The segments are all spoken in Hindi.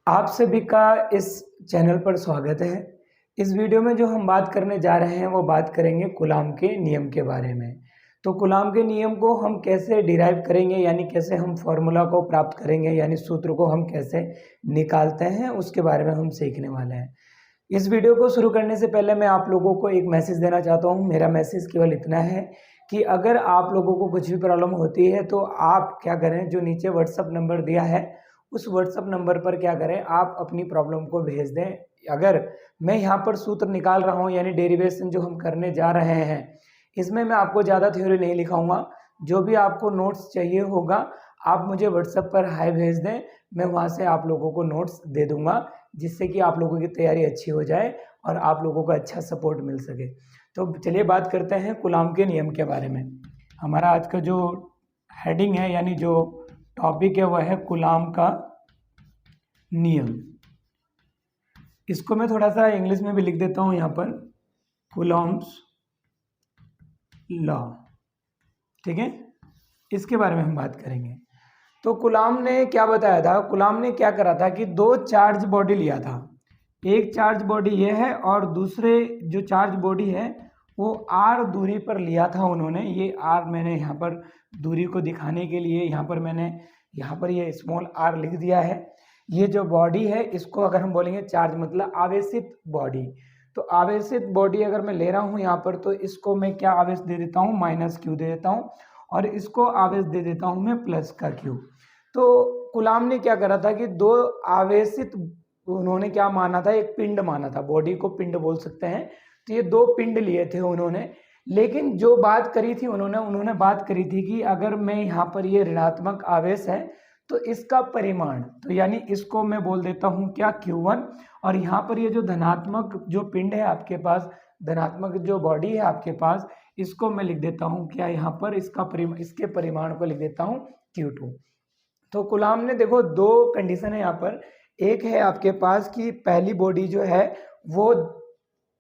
आप सभी का इस चैनल पर स्वागत है। इस वीडियो में जो हम बात करने जा रहे हैं वो बात करेंगे कूलाम के नियम के बारे में। तो कूलाम के नियम को हम कैसे डिराइव करेंगे, यानी कैसे हम फॉर्मूला को प्राप्त करेंगे, यानी सूत्र को हम कैसे निकालते हैं, उसके बारे में हम सीखने वाले हैं। इस वीडियो को शुरू करने से पहले मैं आप लोगों को एक मैसेज देना चाहता हूँ। मेरा मैसेज केवल इतना है कि अगर आप लोगों को कुछ भी प्रॉब्लम होती है तो आप क्या करें, जो नीचे व्हाट्सअप नंबर दिया है उस व्हाट्सअप नंबर पर क्या करें, आप अपनी प्रॉब्लम को भेज दें। अगर मैं यहाँ पर सूत्र निकाल रहा हूँ, यानी डेरिवेशन जो हम करने जा रहे हैं, इसमें मैं आपको ज़्यादा थ्योरी नहीं लिखाऊंगा। जो भी आपको नोट्स चाहिए होगा आप मुझे व्हाट्सएप पर हाय भेज दें, मैं वहाँ से आप लोगों को नोट्स दे दूँगा, जिससे कि आप लोगों की तैयारी अच्छी हो जाए और आप लोगों को अच्छा सपोर्ट मिल सके। तो चलिए बात करते हैं कूलाम के नियम के बारे में। हमारा आज का जो हेडिंग है, यानी जो टॉपिक है, वह है कूलाम का नियम। इसको मैं थोड़ा सा इंग्लिश में भी लिख देता हूँ यहाँ पर, कूलॉम्स लॉ। ठीक है, इसके बारे में हम बात करेंगे। तो कूलाम ने क्या बताया था, कूलाम ने क्या करा था कि दो चार्ज बॉडी लिया था। एक चार्ज बॉडी ये है और दूसरे जो चार्ज बॉडी है वो r दूरी पर लिया था उन्होंने। ये r मैंने यहाँ पर दूरी को दिखाने के लिए यहाँ पर ये स्मॉल r लिख दिया है। ये जो बॉडी है इसको अगर हम बोलेंगे चार्ज मतलब आवेशित बॉडी, तो आवेशित बॉडी अगर मैं ले रहा हूँ यहाँ पर, तो इसको मैं क्या आवेश दे देता हूँ, -q दे देता हूँ, और इसको आवेश दे देता हूँ मैं +q। तो कूलाम ने क्या करा था कि दो आवेशित, उन्होंने क्या माना था, एक पिंड माना था, बॉडी को पिंड बोल सकते हैं। तो ये दो पिंड लिए थे उन्होंने, लेकिन जो बात करी थी उन्होंने बात करी थी कि अगर मैं यहाँ पर ये ऋणात्मक आवेश है तो इसका परिमाण, तो यानी इसको मैं बोल देता हूँ क्या, q1, और यहाँ पर ये जो धनात्मक जो पिंड है आपके पास, धनात्मक जो बॉडी है आपके पास, इसको मैं लिख देता हूँ क्या, यहाँ पर इसके परिमाण को लिख देता हूँ q2। तो कूलाम ने देखो दो कंडीशन है यहाँ पर। एक है आपके पास कि पहली बॉडी जो है वो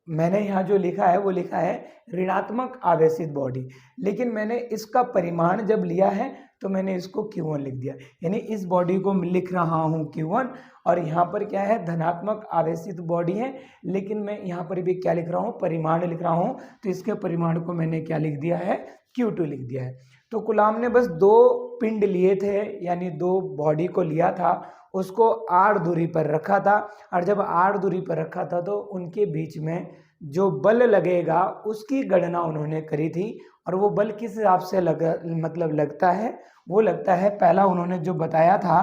मैंने यहाँ जो लिखा है वो लिखा है ऋणात्मक आवेशित बॉडी, लेकिन मैंने इसका परिमाण जब लिया है तो मैंने इसको q1 लिख दिया, यानी इस बॉडी को लिख रहा हूँ q1, और यहाँ पर क्या है, धनात्मक आवेशित बॉडी है, लेकिन मैं यहाँ पर भी क्या लिख रहा हूँ, परिमाण लिख रहा हूँ, तो इसके परिमाण को मैंने क्या लिख दिया है, q2 लिख दिया है। तो कूलाम ने बस दो पिंड लिए थे, यानी दो बॉडी को लिया था, उसको r दूरी पर रखा था, और जब r दूरी पर रखा था तो उनके बीच में जो बल लगेगा उसकी गणना उन्होंने करी थी। और वो बल किस हिसाब से लगता है, वो लगता है, पहला उन्होंने जो बताया था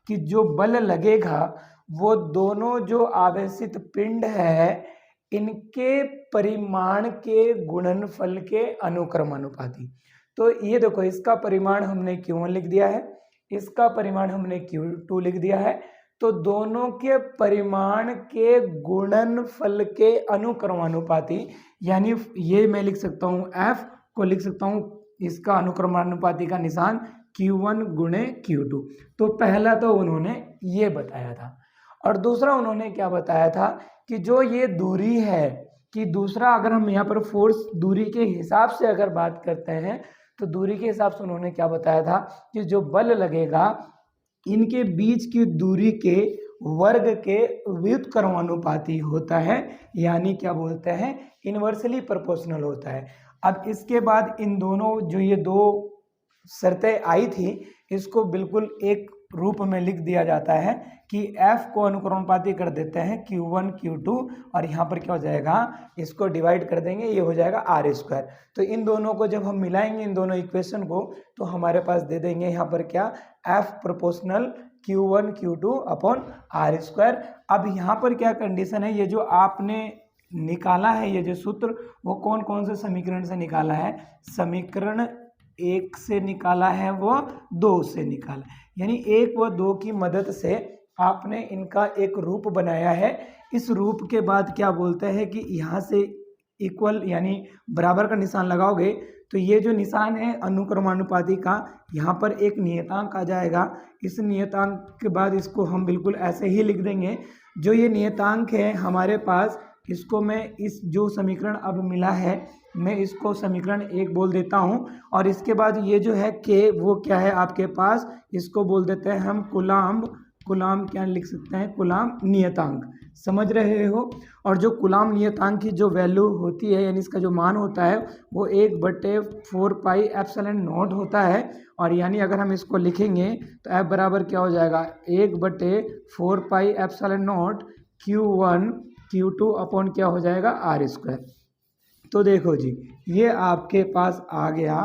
कि जो बल लगेगा वो दोनों जो आवेशित पिंड है इनके परिमाण के गुणनफल के अनुक्रमानुपाती। तो ये देखो, इसका परिमाण हमने q1 लिख दिया है, इसका परिमाण हमने q2 लिख दिया है, तो दोनों के परिमाण के गुणनफल के अनुक्रमानुपाती, यानी ये मैं लिख सकता हूँ f को लिख सकता हूँ, इसका अनुक्रमानुपाती का निशान q1 गुणे q2। तो पहला तो उन्होंने ये बताया था, और दूसरा उन्होंने क्या बताया था कि जो ये दूरी है, कि दूसरा अगर हम यहाँ पर फोर्स दूरी के हिसाब से अगर बात करते हैं, तो दूरी के हिसाब से उन्होंने क्या बताया था कि जो बल लगेगा इनके बीच की दूरी के वर्ग के व्युत्क्रमानुपाती होता है, यानी क्या बोलते हैं, इन्वर्सली प्रोपोर्शनल होता है। अब इसके बाद इन दोनों जो ये दो शर्तें आई थी, इसको बिल्कुल एक रूप में लिख दिया जाता है कि f को अनुक्रमानुपाती कर देते हैं q1 q2, और यहाँ पर क्या हो जाएगा, इसको डिवाइड कर देंगे, ये हो जाएगा r²। तो इन दोनों को जब हम मिलाएंगे, इन दोनों इक्वेशन को, तो हमारे पास दे देंगे यहाँ पर क्या, f proportional q1 q2 upon r²। अब यहाँ पर क्या कंडीशन है, ये जो आपने निकाला है, ये जो सूत्र, वो कौन कौन से समीकरण से निकाला है, समीकरण 1 से निकाला है, वो 2 से निकाला, यानी 1 व 2 की मदद से आपने इनका एक रूप बनाया है। इस रूप के बाद क्या बोलते हैं कि यहाँ से इक्वल यानी बराबर का निशान लगाओगे, तो ये जो निशान है अनुक्रमानुपाती का, यहाँ पर एक नियतांक आ जाएगा। इस नियतांक के बाद इसको हम बिल्कुल ऐसे ही लिख देंगे। जो ये नियतांक है हमारे पास, इसको मैं इस जो समीकरण अब मिला है, मैं इसको समीकरण 1 बोल देता हूँ, और इसके बाद ये जो है k, वो क्या है आपके पास, इसको बोल देते हैं हम कूलाम्ब कूलाम क्या लिख सकते हैं, कूलाम नियतांक, समझ रहे हो। और जो कूलाम नियतांक की जो वैल्यू होती है यानी इसका जो मान होता है वो 1/4 पाई एप्सिलॉन नॉट होता है। और यानी अगर हम इसको लिखेंगे तो F बराबर क्या हो जाएगा, 1/4 pi epsilon not Q1 Q2 upon क्या हो जाएगा, R²। तो देखो जी, ये आपके पास आ गया,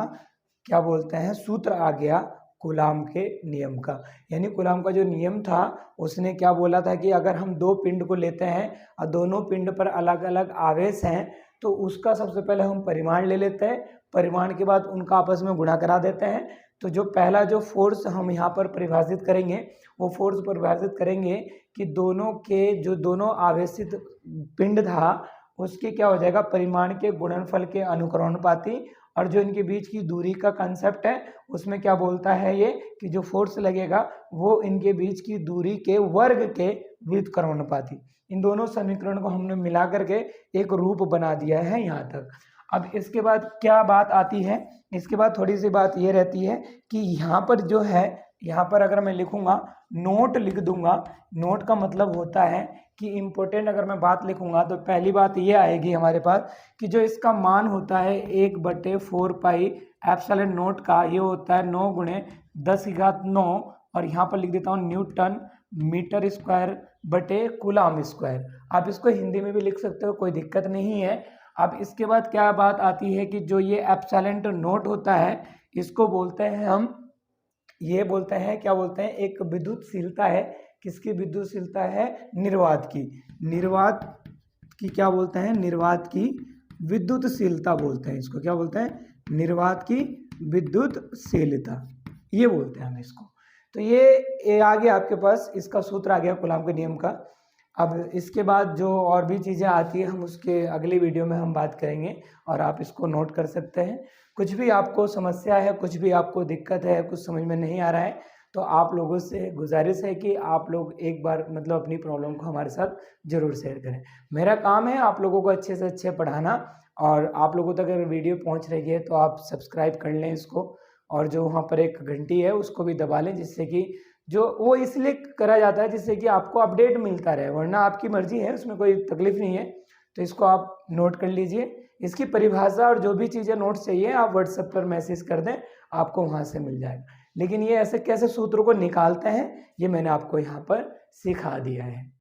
क्या बोलते हैं, सूत्र आ गया कूलाम के नियम का। यानी कूलाम का जो नियम था उसने क्या बोला था कि अगर हम दो पिंड को लेते हैं और दोनों पिंड पर अलग अलग आवेश हैं तो उसका सबसे पहले हम परिमाण ले लेते हैं, परिमाण के बाद उनका आपस में गुणा करा देते हैं। तो जो पहला जो फोर्स हम यहाँ पर परिभाषित करेंगे वो फोर्स परिभाषित करेंगे कि दोनों के जो दोनों आवेशित पिंड था उसके क्या हो जाएगा, परिमाण के गुणनफल के अनुक्रमानुपाती। और जो इनके बीच की दूरी का कंसेप्ट है उसमें क्या बोलता है ये कि जो फोर्स लगेगा वो इनके बीच की दूरी के वर्ग के व्युत्क्रमानुपाती। इन दोनों समीकरण को हमने मिला करके एक रूप बना दिया है यहाँ तक। अब इसके बाद क्या बात आती है, इसके बाद थोड़ी सी बात ये रहती है कि यहाँ पर जो है, यहाँ पर अगर मैं लिखूंगा नोट लिख दूंगा, नोट का मतलब होता है कि इम्पोर्टेंट अगर मैं बात लिखूंगा तो पहली बात ये आएगी हमारे पास कि जो इसका मान होता है 1/4 पाई एप्सिलॉन नॉट का, ये होता है 9 × 10⁹ और यहाँ पर लिख देता हूँ न्यूटन मीटर स्क्वायर बटे कूलाम स्क्वायर। आप इसको हिंदी में भी लिख सकते हो, कोई दिक्कत नहीं है। अब इसके बाद क्या बात आती है कि जो ये एप्सिलॉन नॉट होता है इसको बोलते हैं हम, ये बोलते हैं, क्या बोलते हैं, एक विद्युतशीलता है। किसकी विद्युतशीलता है, निर्वात की, निर्वात की क्या बोलते हैं, निर्वात की विद्युतशीलता बोलते हैं इसको, क्या बोलते हैं, निर्वात की विद्युतशीलता, ये बोलते हैं हम इसको। तो ये आ गया आपके पास, इसका सूत्र आ गया कूलाम के नियम का। अब इसके बाद जो और भी चीज़ें आती है हम उसके अगली वीडियो में हम बात करेंगे और आप इसको नोट कर सकते हैं। कुछ भी आपको समस्या है, कुछ भी आपको दिक्कत है, कुछ समझ में नहीं आ रहा है तो आप लोगों से गुजारिश है कि आप लोग एक बार मतलब अपनी प्रॉब्लम को हमारे साथ ज़रूर शेयर करें। मेरा काम है आप लोगों को अच्छे से अच्छे पढ़ाना, और आप लोगों तक अगर वीडियो पहुंच रही है तो आप सब्सक्राइब कर लें इसको, और जो वहाँ पर एक घंटी है उसको भी दबा लें, जिससे कि जो वो इसलिए करा जाता है जिससे कि आपको अपडेट मिलता रहे, वरना आपकी मर्जी है, उसमें कोई तकलीफ नहीं है। तो इसको आप नोट कर लीजिए, इसकी परिभाषा और जो भी चीज़ें नोट्स चाहिए आप व्हाट्सएप पर मैसेज कर दें, आपको वहाँ से मिल जाएगा। लेकिन ये ऐसे कैसे सूत्रों को निकालते हैं ये मैंने आपको यहाँ पर सिखा दिया है।